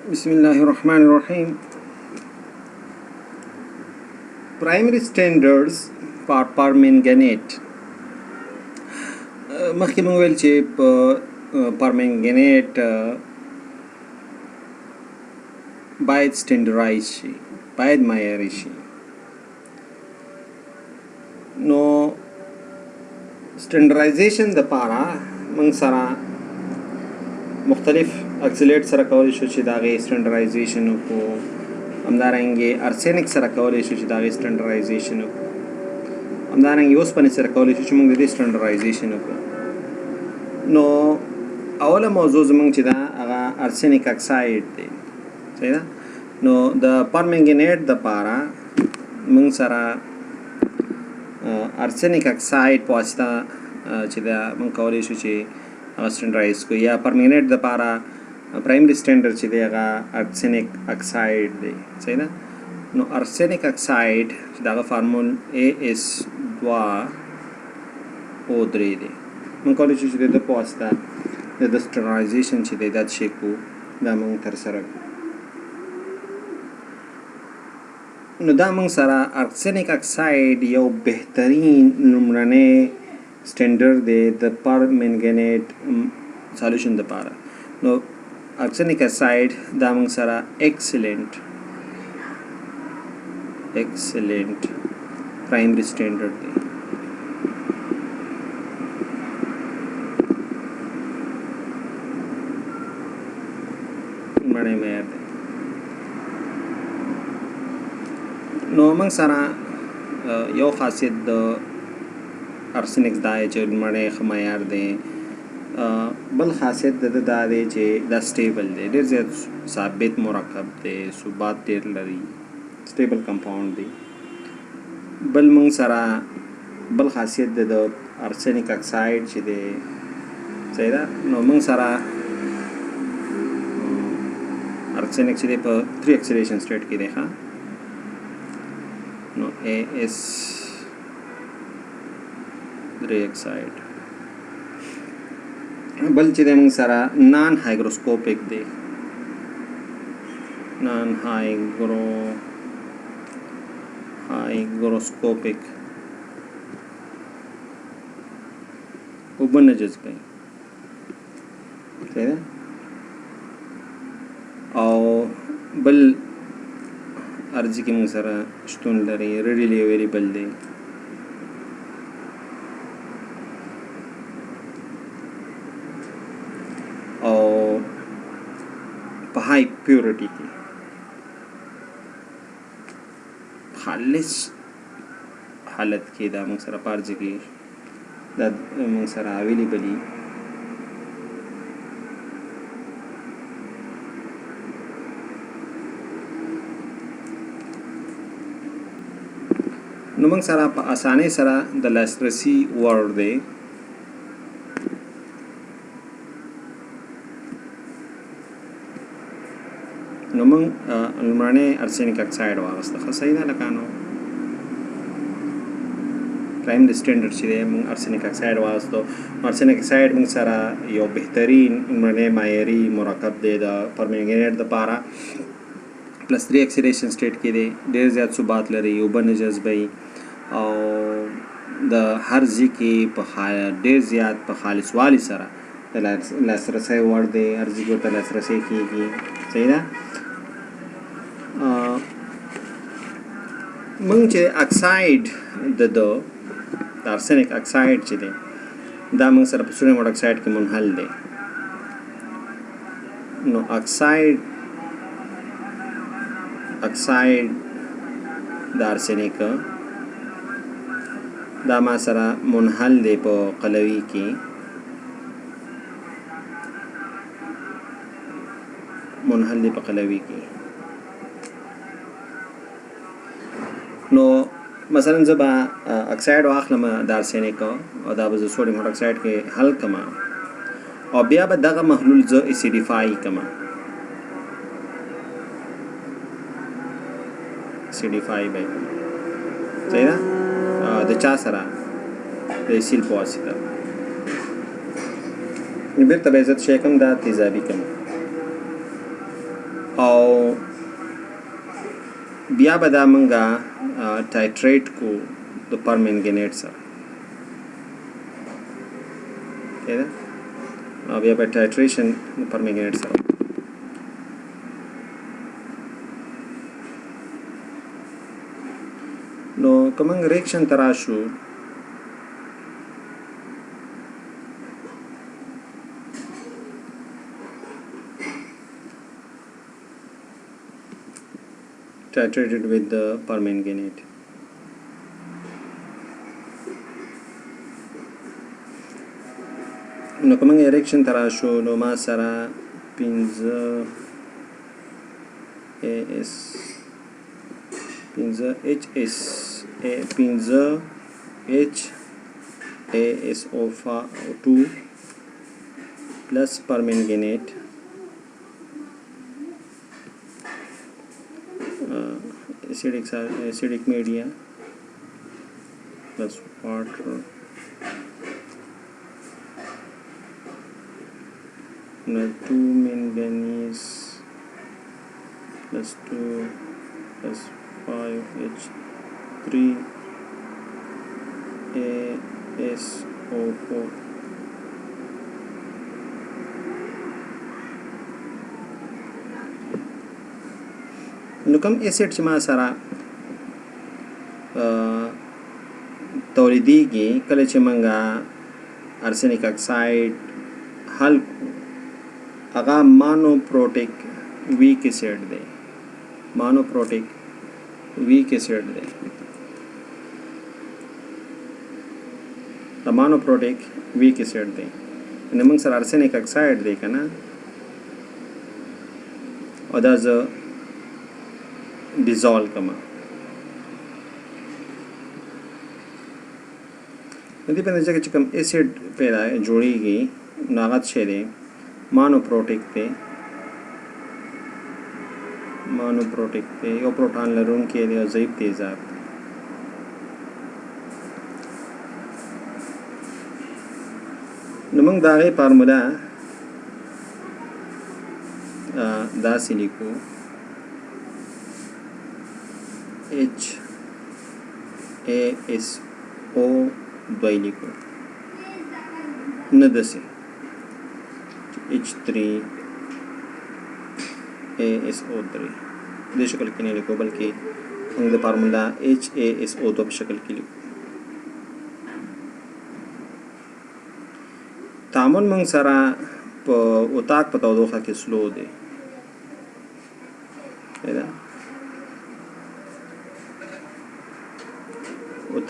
Bismillahirrahmanirrahim. Primary standards for permanganate. مخکې موږ ویل چې permanganate باید سټینډرایز شي، باید معیاري شي. نو سټینډرایزیشن دپاره موږ سره مختلف اکسلیټ سره کولی شو چې د هغې سټینډرایزیشن وکړو. همدارنګې ارسینک سره کولی شو چې د هغې سټینډرایزیشن وکړو. همدارنګې اوسپنې سره کولی شو چې موږ د دې سټینډرایزیشن وکړو. نو اوله موضوع زموږ چې ده هغه ارسینک اکساید دی. صحیح ده؟ نو د پرمنګنیټ دپاره موږ سره ارسینک اکساید په واسطه چې ده موږ کولی شو چې هغه سټینډرایز کړو. یا پرمنګنیټ دپاره پرایمري سټینډرډ چې دی هغه ارسینک اکساید دی. صحیح ده؟ نو ارسینک اکساید چې د هغه فارمول AS2O3 دی. موږ کولی شو چې د ده په واسطه د ده سټینډرایزیشن چې دی دا څه کړو، دا موږ ترسره کړو. نو دا موږ سره ارسینک اکساید یو بهترین لومړنی سټینډرډ دی د پرمنګنیټ سالوشن دپاره. نو ارسینک اکساید دا موږ سره ایکسلنٹ پرایمري سټینډرډ دی. لومړنی معیار دی. نو موږ سره یو خاصیت د ارسینک دا دی چې لومړنی ښه معیار دی. بل خاصیت د ده دا دی چې دا سټیبل دی، ډېر زیات ثابت مرکب دی، ثبات ډېر لري، سټیبل کمپاوند دی. بل موږ سره بل خاصیت د ارسینک اکساید چې دی. صحیح ده؟ نو موږ سره ارسینک چې دی په 3 اکسیډیشن سټیټ کې دی. ښه، نو AS3 اکساید. بل چې دی موږ سره نان هایګروسکوپک دی. نان هایګروسکوپک اوبه نه جذبوي. صحیح ده؟ او بل ارزي کې موږ سره شتون لري ریډیلی اویلیبل دی. او په های پیورټي کې خالص حالت کې دا موږ سره په ارزي کې دا موږ سره اویلیبل دي. نو موږ سره په اسانۍ سره د لاسرسي وړ دی. نو موږ لومړنی ارسینک اکساید واغسته. ښه صحیح ده؟ لکه نو پرایمري سټینډرډ چې دی موږ ارسینک اکساید واغستو. ارسینک اکساید موږ سره یو بهترین لومړنی معیاري مرکب دی د پرمنګنیټ دپاره. پلس 3 اکسیډیشن سټیټ کې دی، ډېر زیات ثبات لري، اوبه نه جذبوي، او د هر ځای کې په ډېر زیات په خالصوالي سره د لاسرسی وړ دی. هر ځای کې ورته لاسرسی کېږي. صحیح ده؟ موږ چې اکساید د ارسینک اکساید چې دی دا موږ سره په سوډیم اکساید کې منحل دی. نو اکساید د ارسینک دا ما سره منحل دی په قلوي کې. نو مثلا زه به اکساید واخلم د ارسینک او دا به زه سوډیم اکساید کې حل کړم، او بیا به دغه محلول زه اسیډیفای کړم. اسیډیفای به صحیح ده؟ د چا سره؟ د اسیل په واسطه. بیرته به عزت شی کم دا تیزابي کم، او بیا به دا منګه ټایټریټ کو د پرمنګنیټ سره کېده او بیا به ټایټریشن د پرمنګنیټ سره نو که موږ ریاکشن ته راشو titrated with the permanganate. نو کومه ریاکشن ترا شو نو ما سره 15 AS 15 HS 15 H ASO2 plus permanganate acidic media plus water now 2 manganese plus 2 plus 5H3 ASO4 نو کوم اسید چې ما سره تولیدېږي کله چې موږ ارسنیک اکساید حل هغه مانوپروټیک ویک اسید دی مانوپروټیک ویک اسید دی د مانوپروټیک ویک اسید دی نو موږ سره ارسنیک اکساید دی که نه او دا زه dissolve کما ندی په نتیجه کې چې کوم اسید پیدا جوړیږي نو هغه څه دی مانوپروټیک دی یو پروټون لرونکی دی او ضعیف تیزاب دی نو موږ د هغې فارموله داسې لیکو HASO دوی لیکو نه داسې H3ASO3 دې شکل کې نه لیکو بلکې موږ د فارمولا HASO2 په شکل کې لیکو تعامل موږ سره په اتاق په تودوخه کې سلو دی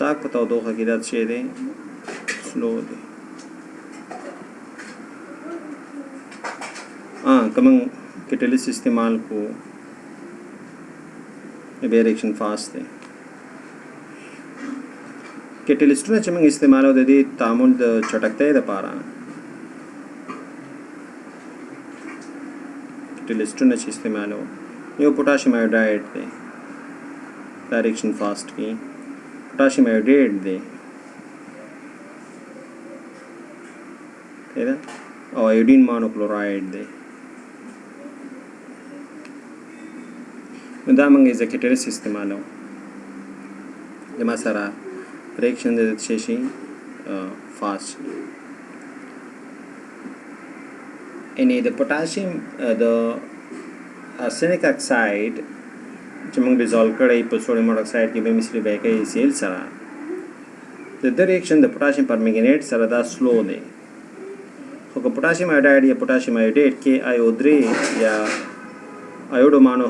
اتاق په تودوخه کې دا څه دی سلو دی کوم کیټالیست استعمال کو به ریاکشن فاست دی کیټالیسټونه چې موږ استعمالو د دې تعامل د چټکتۍ لپاره کیټالیسټونه چې استعمالو یو پوټاشیم آیوډاید دی دا ریاکشن فاست کی potassium iodate दे और iodine monochloride दे दा मंग is catalyst इस्तेमाल हो जमा सारा रिएक्शन दे शेषी fast any the potassium the arsenic oxide چې موږ ډیزولو کړی په سوډیم مونوکساید کې به مثلي بیه کوي سیل سره د دې ریاکشن د پوټاشیم پرمنګنیټ سره دا سلو دی خو که پوټاشیم آیوډاید یا پوټاشیم آیوډیټ کې آیو3 یا آیوډو مانو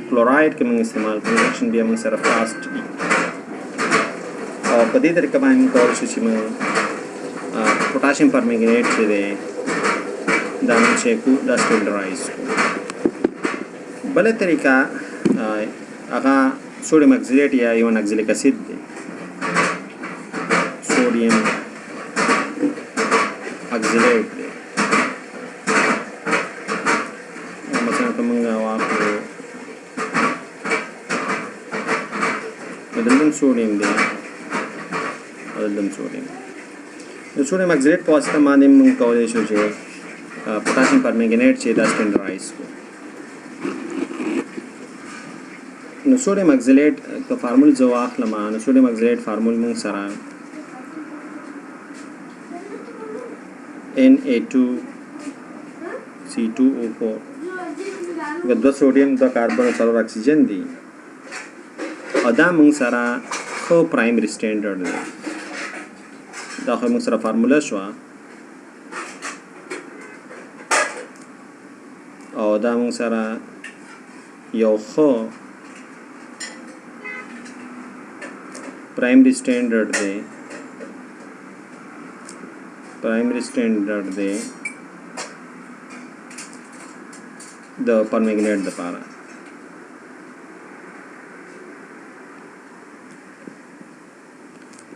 کلوراید کې موږ استعمال کوو ریاکشن بیا موږ سره فاسټ او په دې طریقه باندې موږ کولی شو چې موږ پوټاشیم پرمنګنیټ چې دی دا موږ چې کو دا سټنډرایز کړو بله طریقه هغه sodium oxalate या even oxalic acid दे sodium oxalate दे مثلا کومه واخلو دلته सोडियम دی دلته सोडियم د सोडियम ऑक्सलेट په واسطه باندې موږ کولای شو چې पोटेशियम परमैंगनेट چې دا سټنډرایز کو نو سوډیم اکسیلیټ که فارمول زه واخلم نو سوډیم اکسیلیټ فارمول موږ سره Na2C2O4 که دو سوډیم دو کاربن او څلور اکسیجن دي او دا موږ سره خو پرایمري سټینډرډ دی دا خو موږ سره فارموله شوه او دا موږ سره یو خو پرایمري سټینډرډ دی د پرمنګنیټ لپاره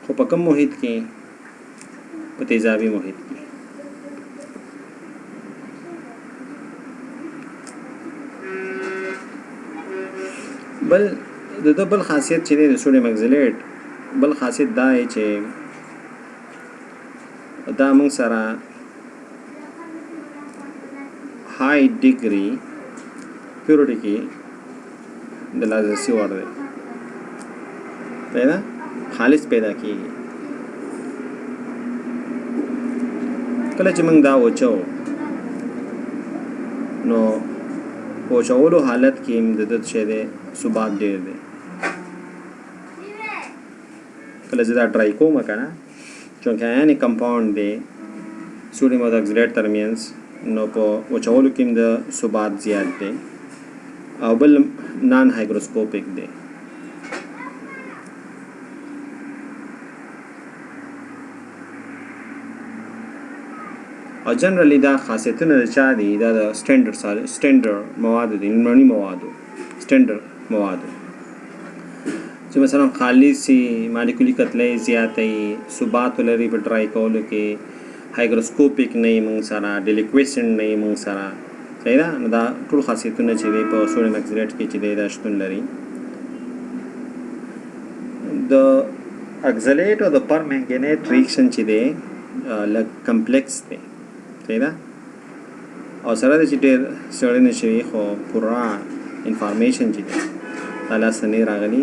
خو په کوم محیط کې په تیزابي محیط کې بل د بل خاصیت چې د سوډیم اکسیلیټ بل خاصیت دا دی چې دا موږ سره های ډیګري پیورټي کې د لازسي وړ دی خالص پیدا کیږي کله چې موږ دا وچو نو وچولو حالت کې د دې څه دی ثبات ډیر دی کله چې دا ډرای کوم کنه چونکه یعنی کمپاوند دی سوډیم او اکسیلیټ ترمنځ نو په وچولو کې د ثبات زیات دی او بل نان هایګروسکوپیک دی او جنرالي دا خاصیتونه د چا دي دا د سټینډرډ مواد دي لومړني موادو سټینډرډ موادو چې مثلا خالصي مالیکولي کتلې زیاتې ثبات لري په ډرای کولو کې هایګروسکوپیک نه موږ سره ډیلیکویسنټ نه موږ سره صحیح ده نو دا ټول خاصیتونه چې دی په سوډیم اکسیلیټ کې چې دی دا شتون لري د اکسیلیټ او د پرمنګنیټ ریاکشن چې دی لږ کمپلیکس دی صحیح ده او سره د چې ډېر څېړنې شوي خو پوره انفارمیشن چې دی دا لاسته نه راغلي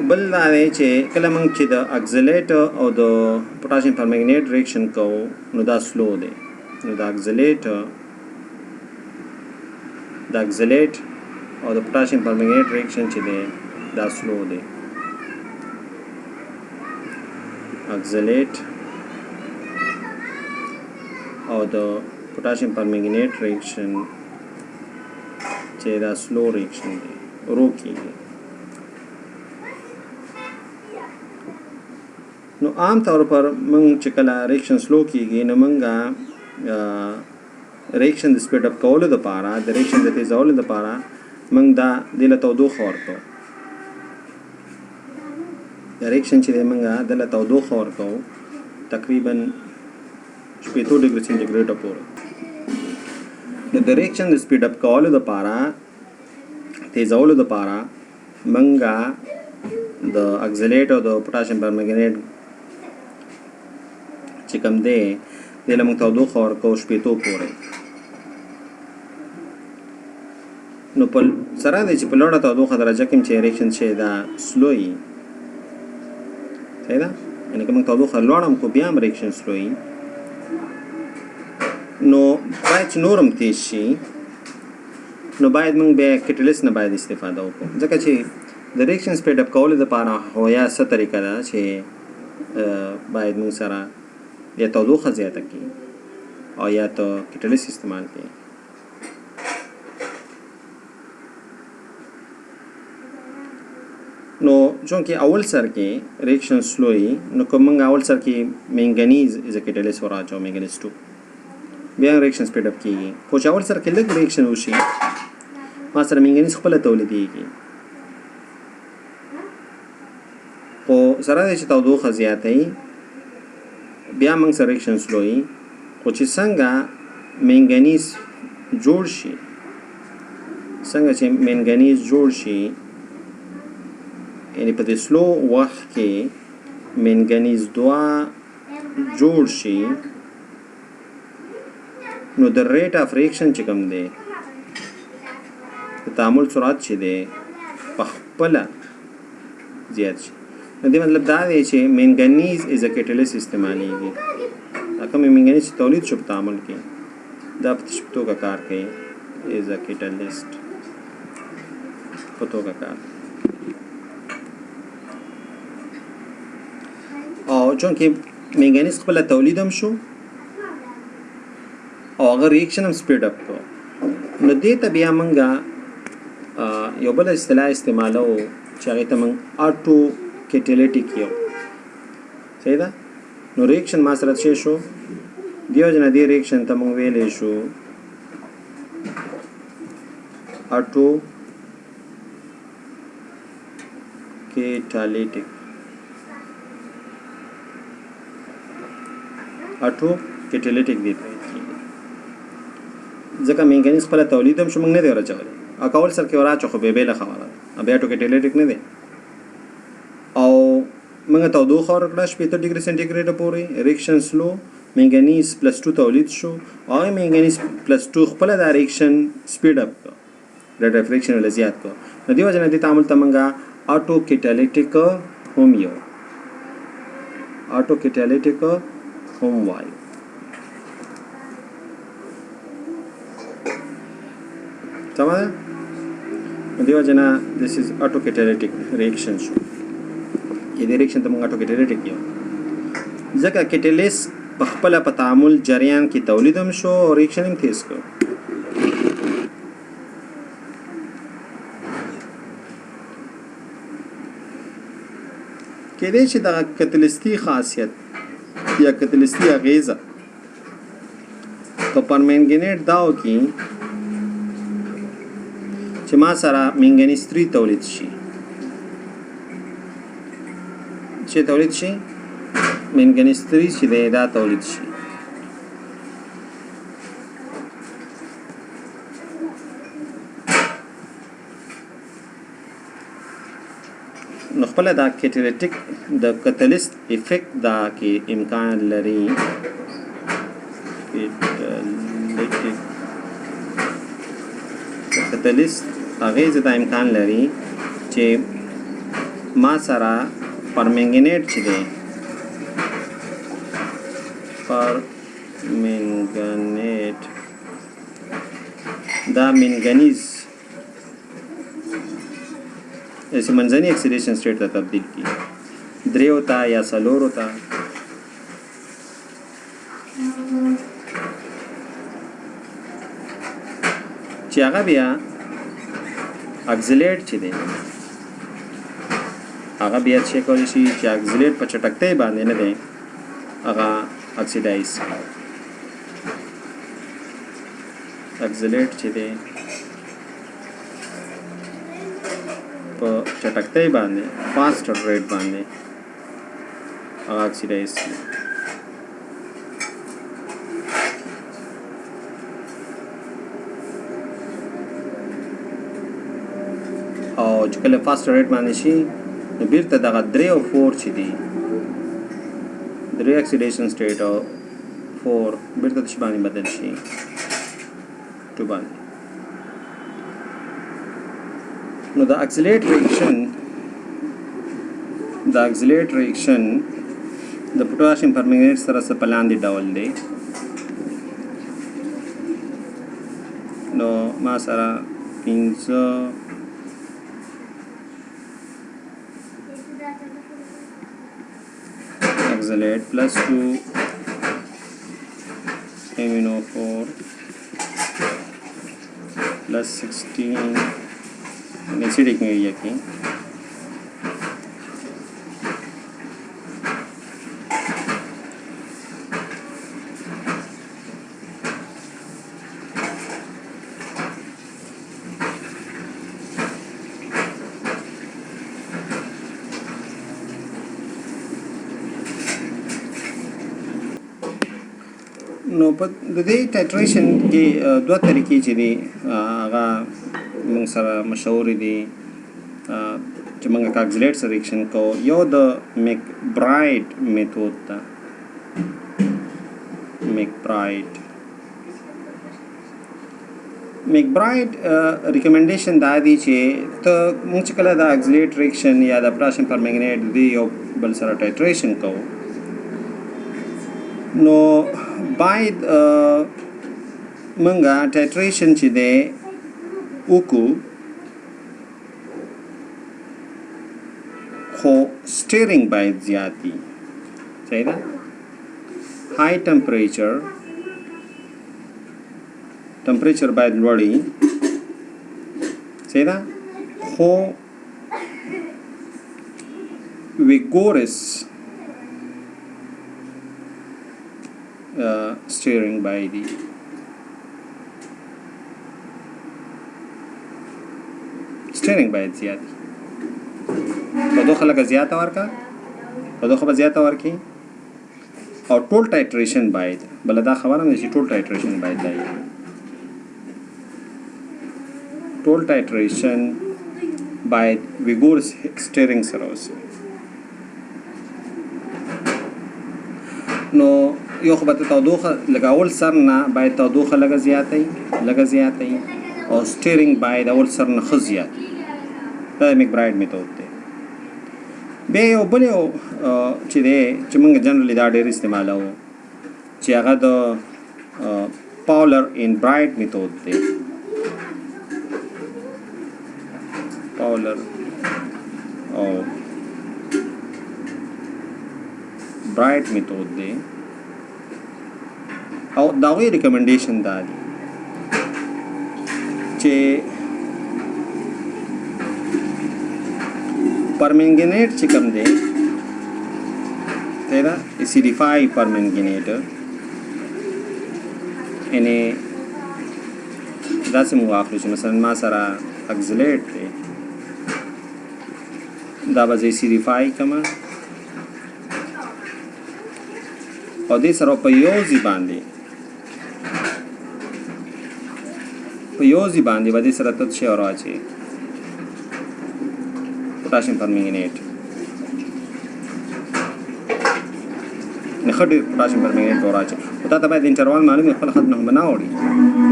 بل دا دی چې کله موږ چې د اکسیلیټ او د پوټاشیم پرمنګنیټ ریاکشن کوو نو دا سلو دی نو د اکسیلیټ او د پوټاشیم پرمنګنیټ ریاکشن چې دی دا سلو دی اکسیلیټ او د پوټاشیم پرمنګنیټ ریاکشن چې دا سلو ریاکشن دی ورو کېږي نو عام طور پر موږ چې کله ریاکشن سلو کېږي نو موږ ریاکشن د سپیډ اپ کولو دپاره د ریاکشن د تیزولو دپاره موږ دا دې له تودوخه ورکوو د ریاکشن چې دی موږ د له تودوخه ورکوو تقریبا 80 ډګري سینټیګریډ پورې نو د ریاکشن د سپیډ اپ کولو دپاره تیزولو دپاره موږ د اکسیلیټ او د پوټاشیم پرمنګنیټ چې کوم دی دې له موږ تودوخه ورکوو 80 پورې نو په سره دی چې په لوړه تودوخه درجه کې چې ریاکشن چې دا سلو وي صحیح ده یعنې که موږ تودوخه لوړه هم کړو بیا هم ریاکشن سلو وي نو باید چې نور هم تیز شي نو باید موږ بیا کټلیست نه باید استفاده وکړو ځکه چې د ریاکشن سپیډ اپ کولو دپاره خو یا څه طریقه ده چې باید موږ سره یا تودوخه زیاته کړي او یا تو کټلیست استعمال کړي نو چونکې اول سر کې ریاکشن سلو وي نو که موږ اول سر کې منګنیز از ا کټلیست ور اچوو منګنیز 2 بیا ریاکشن سپیډ اپ کېږي خو چې اول سر کې لږ ریاکشن وشي ما سره منګنیز خپله تولیدېږي خو سره دی چې تودوخه زیاته وي بیا موږ سره ریاکشن سلو وي خو چې څنګه منګنیز جوړ شي یعنی په دې سلو وخت کې منګنیز 2 جوړ شي نو د ریټ اف ریاکشن چې کوم دی د تعامل سرعت چې دی په خپله زیات شي. نو دې مطلب دا دی چې منګنیز از ا کیټلیست استعمالیږي. دا کوم منګنیز چې تولید شو په تعامل کې دا په تشبیه توګه کار کوي از ا کیټلیست په توګه کار. او چونکې منګنیز خپل تولید هم شو او هغه ریاکشن هم سپیډ اپ کړو، نو دې ته بیا موږ یو بل اصطلاح استعمالو چې هغې ته موږ آټو کیټلیټیک یو. صحیح ده؟ نو ریاکشن ما سره څه شو؟ دې وجې نه دې ریاکشن ته موږ ویلی شو آټو کیټالیټیک. آټو کیټلیټیک دی ځکه منګنیز خپله تولید هم شو، موږ نه دی ورچولی اکول سر کې وراچو خو بېله خبره ده، بیا آټو کیټلیټیک نه دی. او موږ تودوخه ورکړه 80 ډګري سنټیګریډه پورې، ریاکشن سلو، منګنیز +2 تولید شو او هغه منګنیز +2 خپله دا ریاکشن سپیډ اپ کړه، ریټ اف ریاکشن ولې زیات کړه. نو دې وجه نه دې تعامل ته موږ آټو کیټالیټیک هم یو، آټو کیټالیټیک هم وایو. سمه ده؟ نو دې وجه نه دس از آټو کیټالیټیک ریاکشن شو. دې ریاکشن ته موږ آټو کیټالیټیک یو ځکه کیټلیست په خپله په تعامل جریان کې تولید هم شو او ریاکشن هم تیز کړو. کېدای شي دغه کتلیستي خاصیت یا کتلیستي اغیزه په پرمنګنیټ دا وکړي چې ما سره منګنیز 3 تولید شي. چې تولید شي منګنیز 3 چې دی دا تولید شي. نو خپل دا کیټلیټیک د کتلیست افیکټ دا کې امکان لري کتلیست اغیز دا امکان لري چې ما سره پرمنګنیټ چې دی پرمنګنیټ دا منګنیز ایسے منځني اکسیډیشن سټیټ ته تبدیل کی 3 ته یا 4 ته. چې هغه بیا اکسیلیټ چې دی هغه بیا چې کولی شي چې اکسیلیټ په چټکتۍ باندې نه دی هغه اکسیډایز اکسیلیټ چې دی په چټکتۍ باندې فاسټر ریټ باندې هغه اکسیډایز کی. او چې کله فاسټر ریټ باندې شي نو بیرته دغه 3 او 4 چې دي 3 اکسیډیشن سټیټ او 4 بیرته د باندې بدل شي 2 باندې. نو د اکسیلیټ ریاکشن د پوټاشیم پرمنګنیټ سره څه په لاندې ډول دی. نو ما سره 5 oxalate +2 amino4 +16 एसिडिक में ये की نو په دې ټایټریشن کې دوه طریقې چې دي هغه موږ سره مشهور دي چې موږ اکسیلیټ سره ریاکشن کوو. یو د میکبرایډ میتود ده. میکبرایډ میکبراید ریکمنډیشن دا دی چې ته موږ چې کله د اکسلیټ ریکشن یا د پوټاشیم پرمنګنیټ دی یو بل سره ټایټریشن کوو نو باید موږ ټایټریشن چې دی وکړو خو سټیرینګ باید زیات وي صحیح ده های ټمپریچر باید لوړ وي صحیح ده خو ویګورس سټیرینګ باید وي سټیرینګ باید زیات وي تودوخه لږه زیاته ورکړه تودوخه به زیاته ورکړي او ټول ټایټریشن باید بله دا خبره نه چې ټول ټایټریشن باید دا ټول ټایټریشن باید ویګورس سټیرینګ سره اوسي نو یو خو به تودوخه لږ اول سر نه باید تودوخه لږه زیاته وي او سټیرینګ باید اول سر نه ښه زیات وي دا د میکبراید میتود دی بیا یو بل یو چې دی چې موږ جنرالي دا ډېر استعمالوو چې هغه د پاولر ان برایټ میتود دی پاولر او برایټ میتود دی او د هغوی ریکمنډیشن دا دی چې परमैंगनेट چې کوم دی دا एसिडिफाई परमैंगनेट یعنی داسې موږ واخلو چې مثلا ما سره اکسلیټ دی دا به زه एसिडिफाई کوم او دې سره په یو ځای باندې به دې سره تت شی راځي पोटाशियम परमैंगनेट نخډ पोटाशियम परमैंगनेट ورایي او دا ته باید انټروال معلومه خپل خط نه بناوړي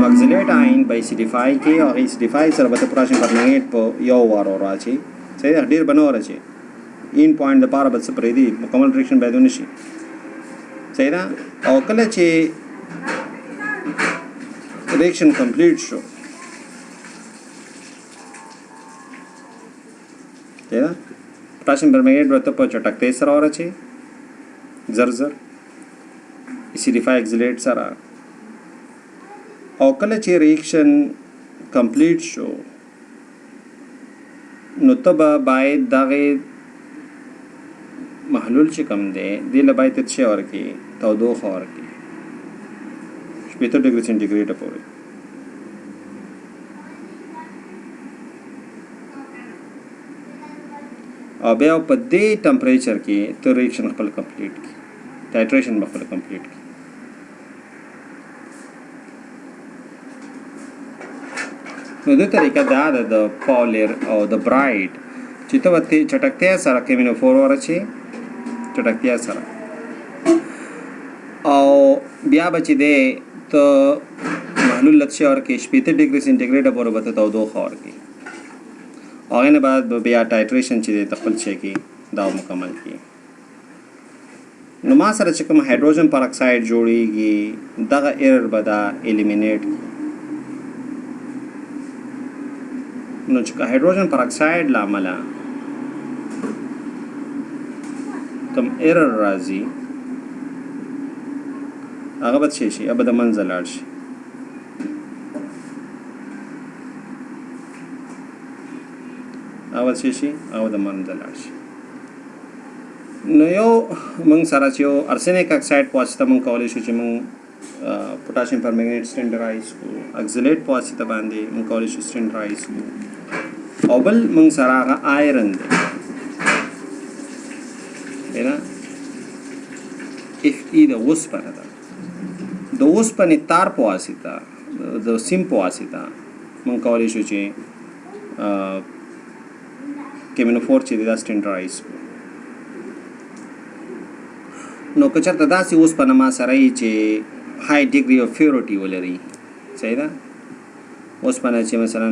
اکسلیټ آین به एसिडिफाई کې او एसिडिफाई سره به पोटाशियम परमैंगनेट په یو وار ورایي صحیح ډیر بنور شي ان پوینټ د پاره بس پرې دی مکمل ریاکشن باید ونشي صحیح ده او کله چې ریاکشن کمپلیټ شو है पोटाशियम परमैंगनेट ورته په چټکتۍ سره ورچي زر एसिडिफाई اکسلیټ سره او کله چې ریاکشن کمپلیټ شو نو تبا باید دغه محلول چې کم دی دی له باید څه ورکی تودوخه ورکی 70 ډیګري سنټیګریډ پورې او بیا په دې ټمپریچر کې ته ریاکشن خپل کمپلیټ کی ټایټریشن خپل کمپلیټ کی نو د طریقه دا د پاولر او د برایټ چې ته وته چټکتیا سره کمینو فور ورچی چټکتیا سره او بیا بچی دی ته محلول لږ شي ورکې 70 ډیګري سنټیګریډ پورې به ته تودوخه ورکې او هغې نه بعد بیا ټایټریشن چې دی ته خپل شی کې دا مکمل کړي نو ما سره چې کوم هایدروجن پر اکساید جوړیږي دغه ایرر به دا الیمینیټ کړي نو چې هایدروجن پر اکساید له امله کوم ایرر راځي هغه به څه شي هغه به د منځه لاړ شي هغه څه شي هغه د منځه لاړ شي نو یو موږ سره چې یو ارسینیک اکساید په واسطه موږ کولی شو چې موږ पोटाशियम परमैंगनेट स्टैंडर्डाइज को एक्सलेट په واسطه باندې موږ کولی شو स्टैंडर्डाइज کو او بل موږ سره هغه آیرن دی نه اف ای د اوسپنه ده د اوسپنې تار په واسطه د سیم په واسطه موږ کولی شو چې کیمینوفور چې دا سټینډرایز نو که چېرته داسې اوسپنه ما سره یي چې های ډیګري اف پیورټي ولري صحیح ده اوسپنه چې مثلا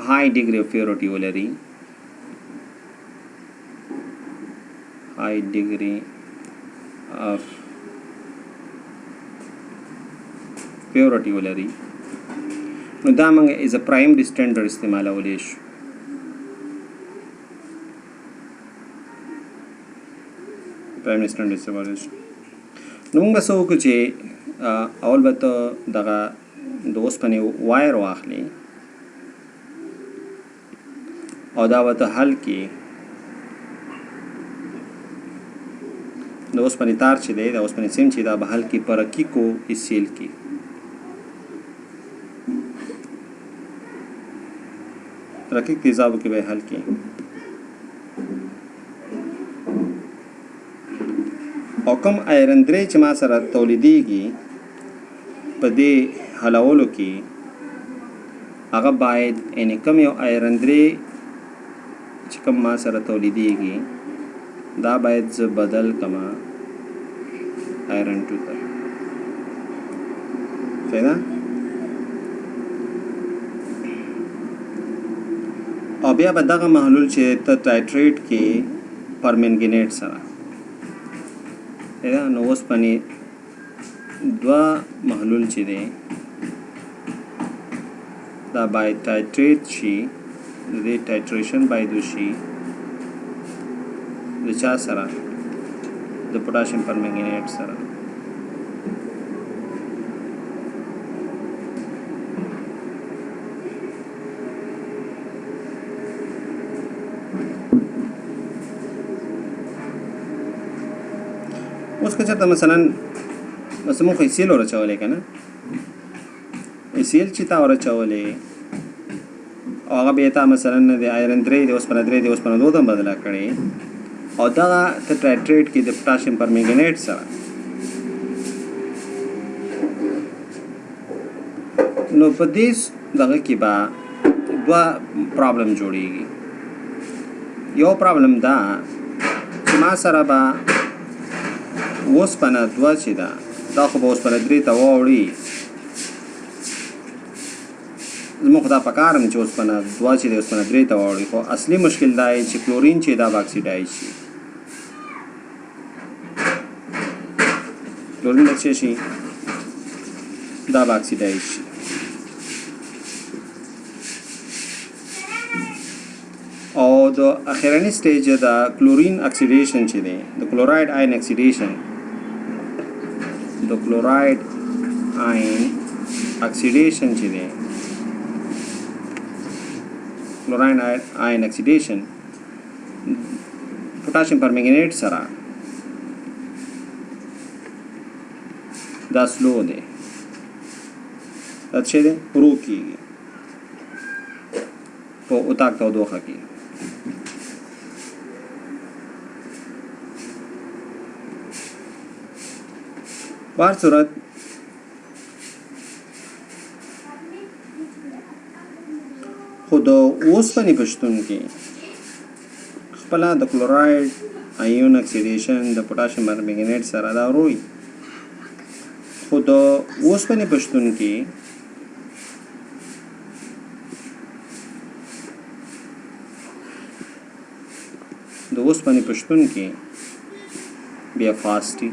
high degree of purity ولري high degree of purity ولري نو دا موږ از ا پرایمري سټینډرډ استعمالولی شو پرایمري سټینډرډ استعمالولی شو نو موږ به څه وکړو چې اول به ته دغه د اوسپنې وایر واخلې او دا به ته حل کړې د اوسپنې تار چې دی د اوسپنې سیم چې دا به حل کړي په رقیقو HCl کې رقیق تیزابو کې به حل کړي او کوم آیرن 3 چې ما سره تولیدېږي په دې حلولو کې هغه باید یعنې کوم یو آیرن 3 چې کوم ما سره تولیدېږي دا باید زه بدل کما آیرن 2 ته صحیح ده او بیا به دغه محلول چې ته ټایټریټ کې پرمنګنیټ سره نو اوسپنې دوه محلول چې دی دا باید ټایټریټ شي د دې ټایټریشن باید وشي د چا سره د پوټاشیم پرمنګنیټ سره اوس که چېرته مثلا موږ خو HCl ورچولی که نه HCl چې تا ورچولی او هغه بیا تا مثلا د آیرن 3 د اوسپنه 3 د اوسپنه 2 ته بدله کړې او دغه ته ټایټریټ کې د پوټاشیم پرمنګنیټ سره نو په دې دغه کې به دوه پرابلم جوړېږي یو پرابلم دا چې ما سره به اوسپنه دوه چې ده دا خو به اوسپنه 3 ته واوړي زموږ خو دا پکارم چې اوسپنه دوه چې د اوسپنه 3 ته واوړي خو اصلي مشکل دا دی چې کلورین چې دا به اکسیډایز شي کلورین به څه شي دا به اکسیډایز شي او د اخرنی سټیج د کلورین اکسیډیشن چې دی د کلوراید آین اکسیډیشن د کلوراید آین اکسیډیشن چې دی کلوراید آین اکسیډیشن پوټاشیم پرمنګنیټ سره دا سلو دی دا څه دی ورو کېږي په اتاق تودوخه کې بهر صورت خو د اوسپنې په شتون کې خپله د کلوراید آیون اکسیډیشن د پوټاشیم پرمنګنیټ سره دا وروي خو د اوسپنې په شتون کې د اوسپنې په شتون کې بیا فاسټي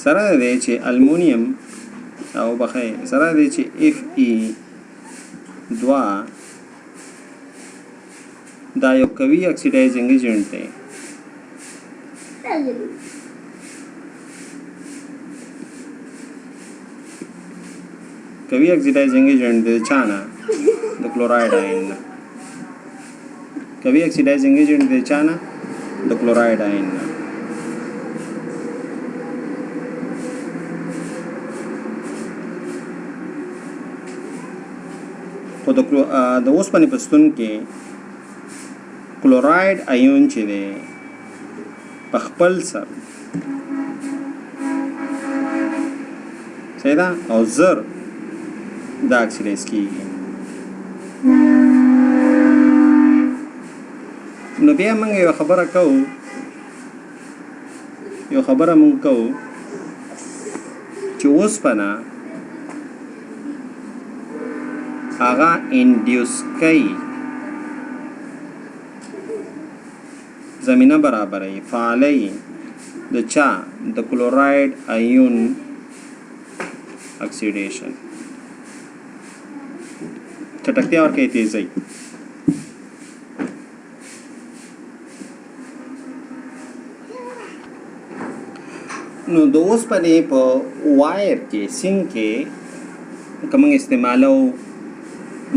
سره دی چې المونیم او بخې سره دی چې Fe 2 دا یو قوي اکسیډایزینګ ایجنټ دی قوي اکسیډایزینګ ایجنټ دی چانه د کلوراید آین قوي اکسیډایزینګ ایجنټ دی چانه د کلوراید آین خو د اوسپنې په ستون کې کلوراید آیون چې دی په خپل سر صحیح ده او زر دا اکسیډایز کېږي نو بیا موږ یوه خبره کوو یو خبره مونږ کوو چې اوسپنه هغه انډیوس کوي زمینه برابروي فعالوي د چا د کلوراید ایون اکسیډیشن چټکتیا ورکوي تیزی نو د اوسپنې په وایر کې سینګ کې که موږ استعمالو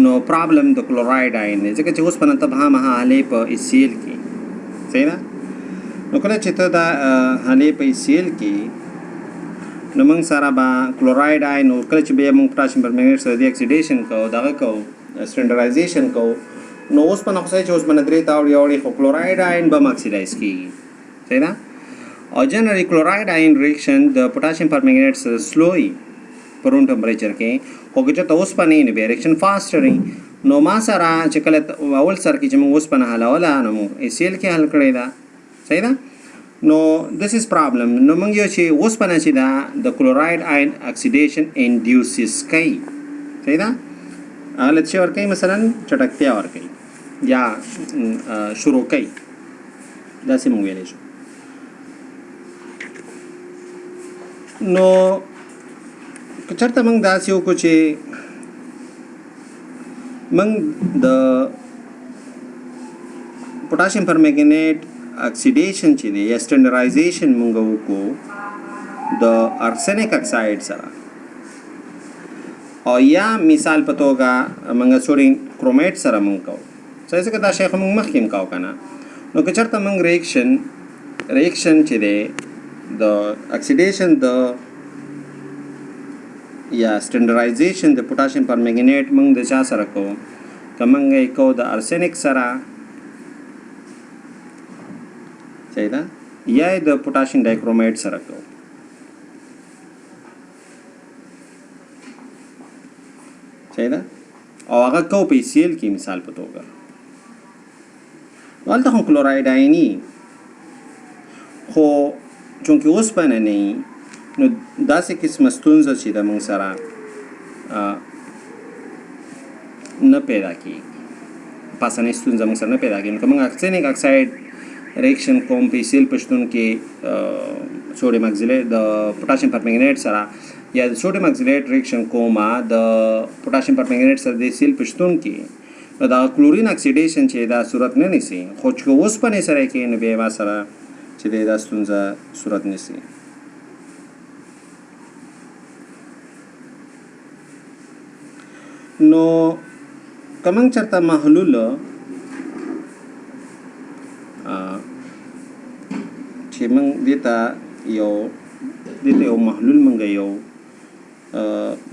نو پرابلم د کلوراید آین دی ځکه چې اوسپنه ته هغه حالې په ایسیل کې صحیح ده نو کله چې ته دا حالې په ایسیل کې نو موږ سره به کلوراید آین او کله چې بیا موږ پوټاشیم پرمنګنیټ سره د اکسیډیشن کوو دغه کوو سټنډرایزیشن کوو نو اوسپنه خو صحیح چې اوسپنه درې ته اوړي خو کلوراید آین به هم اکسیډایز کېږي صحیح ده or generally chloride ion reaction the potassium permanganate سره slow په روم ټمپریچر کې خو که چېرته اوسپنه وي نو بیا ریاکشن فاسټر وي نو ما سره چې کله اول سر کې چې موږ اوسپنه حلوله نو موږ ACl کې حل کړې ده صحیح ده نو this is problem نو موږ یو چې اوسپنه چې ده د کلوراید آین اکسیډیشن انډیوسز کوي صحیح ده هغه څه ورکوي مثلا چټکتیا ورکوي یا شروع کوي داسې موږ ویلی شو نو که چېرته موږ داسې وکړو چې موږ د پوټاشیم پرمنګنیټ اکسیډیشن چې دی یا سټنډرایزیشن موږ وکړو د ارسنیک اکساید سره او یا مثال په توګه موږ سوډیم کرومیټ سره موږ کوو ځکه دا شی خو موږ مخکې هم کوو که نه نو که چېرته موږ ریاکشن چې دی د اکسیډیشن د یا سټنډرایزیشن د پوټاشیم پرمنګنیټ موږ د چا سره کوو که موږ یې کوو د ارسنیک سره صحیح ده یا یې د پوټاشیم ډایکرومیټ سره کوو صحیح ده او هغه کوو په ACl کې مثال په توګه هلته خو کلوراید آیني خو چونکې اوسپنه نه وي نو داسې قسمه ستونزه چې د موږ سره نه پیدا کېږي په اسانۍ ستونزه موږ سره نه پیدا کېږي نو که موږ ارسنیک اکساید ریاکشن کوم په ACl په شتون کې سوډیم اکسیلیټ د پوټاشیم پرمنګنیټ سره یا د سوډیم اکسیلیټ ریاکشن کومه د پوټاشیم پرمنګنیټ سره د ACl په شتون کې نو دا کلورین اکسیډیشن چې دا صورت نه نیسي خو چې اوسپنې سره یې کوي نو بیا ما سره چې دا ستونزه صورت نیسي نو که موږ چېرته محلول چې موږ دې ته یو محلول موږ یو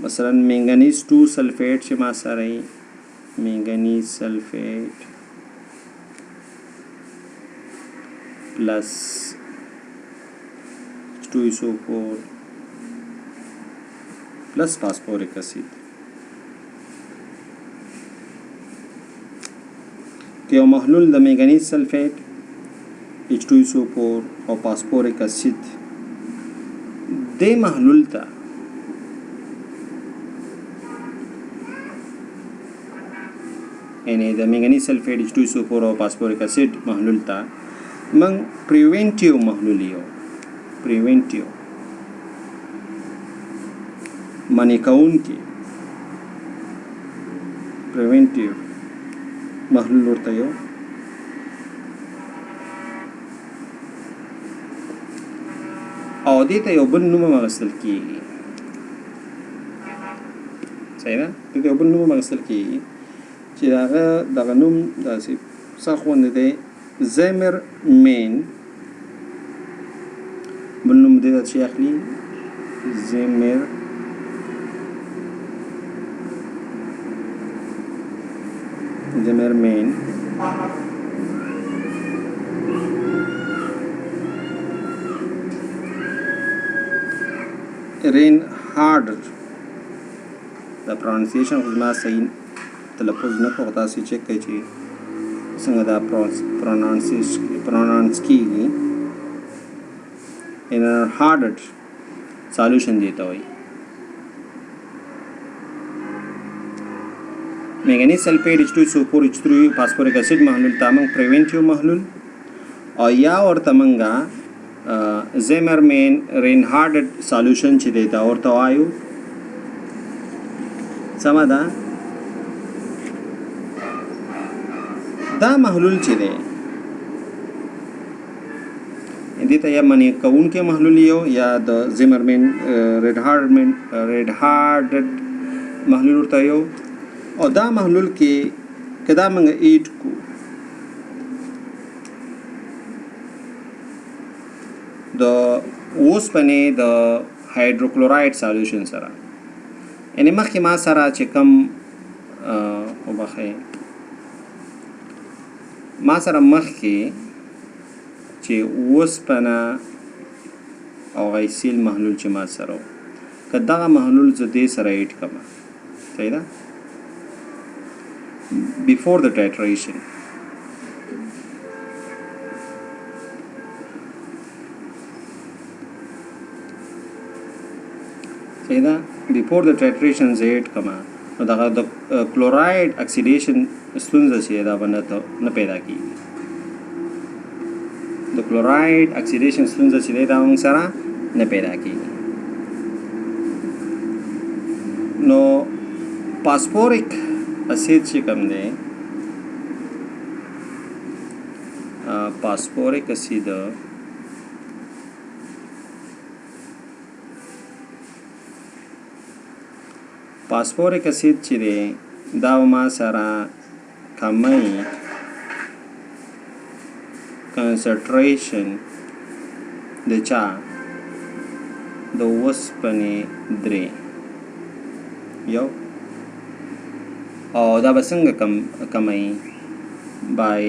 مثلا منګنیز 2 سلفیټ چې ما سره یې منګنیز سلفیټ plus H2SO4 plus phosphoric acid که یو محلول د منګنیز سلفیټ H2SO4 او phosphoric acid دې محلول ته یعنی د منګنیز سلفیټ H2SO4 او phosphoric acid محلول ته من پریوینټیو محلول یو پریوینټیو منې کوونکي پریوینټیو محلول ورته یو او دې ته یو بل نوم هم اخیستل کېږي صحیح ده دې ته یو بل نوم هم اخیستل کېږي چې هغه دغه نوم داسې سخت غوندې دی زیمرمین بل نوم دې ته چې اخلي زیمرمین رینهارډ دا پروننسیشن خو زما صحیح تلفظ نه کوم تاسو چیک کړئ چې څنګه دا پرونانس کیږي hard solution देता हुई manganese sulphate H2SO4 H3 phosphoric acid महलूल तामंग प्रिवेंटिव महलूल और या और तमंगा Zimmerman Reinhard solution ची देता और तो आयु समझा दा महलूल ची दे देता या मनी कौन के महलूलियो या द ज़िमरमैन रेनहार्ड महलूल उड़ता यो और दा महलूल के कदा मंगा ईट को द ओस पने द हाइड्रोक्लोराइड सॉल्यूशन सरा यानी मख के मा सरा चिकम मा सरा मख के चे ओस पना और गैसील महलूल चे मा सरो कदा महलूल जदे सरा ईट कमा सही ना before the titration say that before the titration z kama the chloride oxidation स्तुंजा से दा बना तो न पैदा की the chloride oxidation स्तुंजा से दा वंग सारा न पैदा की नो phosphoric एसिड ची कम दे phosphoric acid phosphoric acid ची दे दावमा सारा कमाई concentration de चा the वस्पने द्रे यो और दा बसंग कमाई by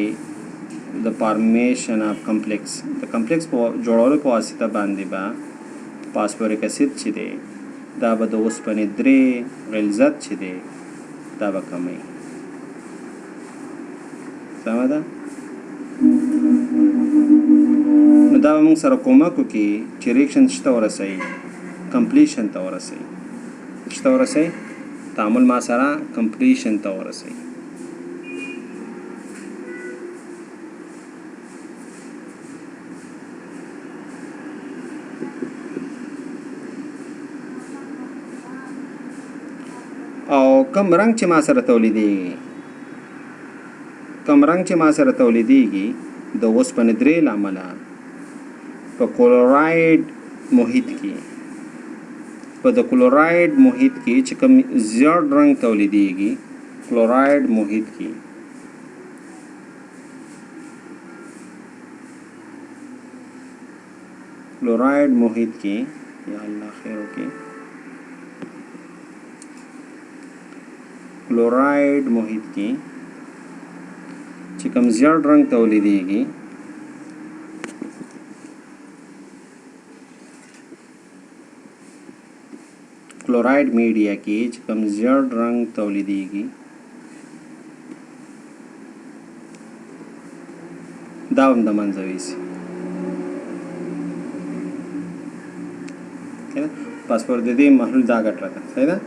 the formation of complex the complex po जोड़ोले po आसिता बांधी बा phosphoric acid छिदे दा बदोस पने द्रे गलज़त छिदे दा बकमाई समझा न दा मंग सर कोमा को की रिएक्शन चिता वरसाई completion ता वरसाई चिता वरसाई तामुल मा सारा completion ता वरसाई और कम रंग चे मा सारा तौलीदेगी कम रंग चे मा सारा तौलीदेगी दो वस्पन द्रे लामला पर क्लोराइड मोहित की पर द क्लोराइड मोहित की चिकम ज़्यादा रंग तौलीदेगी क्लोराइड मोहित की क्लोराइड मोहित की या अल्लाह खैर की क्लोराइड मोहित की चिकम ज़्यादा रंग तौलीदेगी क्लोराइड मीडिया की चिकम ज़्यादा रंग तौलीदेगी दावम दमन जवीस है ना पासपोर्ट दे दे महलूल दागट रहा था है ना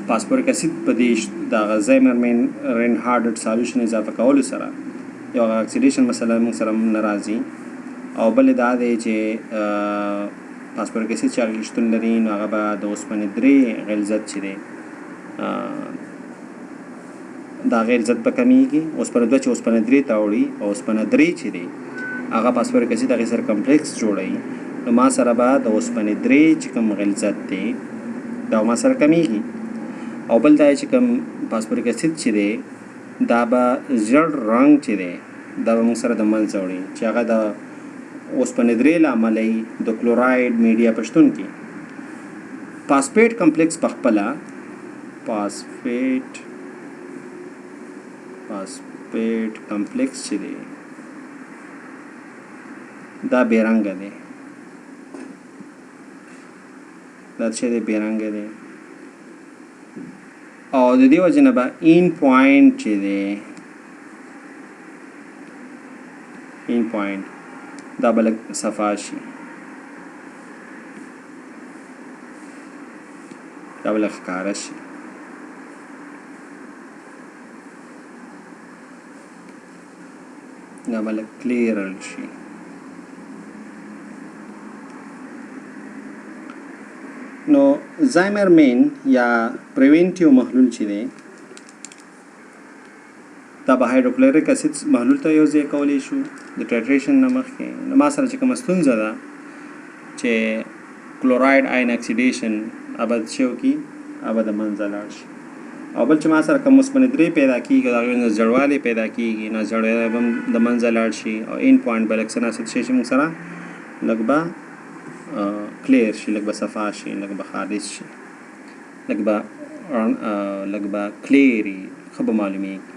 phosphoric acid पदेश दा ज़िमरमैन रेनहार्ड सॉल्यूशन इजाफा कौल सरा या ऑक्सीडेशन मसला मुसरम नाराज़ी और बल दा दे जे phosphoric acid चार्ज इश्तुलरीन आगबा दोस्त पने द्रे गलज़त चिरे दा गलज़त बकमी की उस पर दो उस पर द्रे तावड़ी और उस पर द्रे चिरे आगा phosphoric acid आगे सर कम्प्लेक्स जोड़ाई तो मा सरा बाद उस पर द्रे चिकम गलज़त ते दा मा सर कमी की और बल दाए चिकम phosphoric acid चिरे दाबा जड़ रंग चिरे दाबा मुसर दमल जोड़ी चागा दा उस पनेद्रेला मलई द क्लोराइड मीडिया पश्तुन की फास्फेट कम्प्लेक्स पखपला फास्फेट कम्प्लेक्स चिरे दा बेरंग दे दा छे बेरंग दे और दीदी वजनबा इन पॉइंट चिरे इन पॉइंट دا به لږ صفا شي، دا به لږ ښکاره شي. دا به لږ کلیرل شي. نو زایمرمین یا پریوینټیو محلول چې دی دا به هایدروکلوریک اسید محلول ته یو ځای کولی شو د ټایټریشن نه مخکې. نو ما سره چې کومه ستونزه ده چې کلوراید آین اکسیډیشن ابد شو کی ابد منځه لاړ شي، او بل چې ما سره کوم مثبت 3 پیدا کیږي دا غوښنه جړوالی پیدا کیږي، نه جړوالی هم د منځه لاړ شي، او ان پوینټ بلکسن اسید شي موږ سره لږ به کلیر شي، لږ به صفا شي، لږ به خالص شي، لږ به کلیری خو به معلومیږي.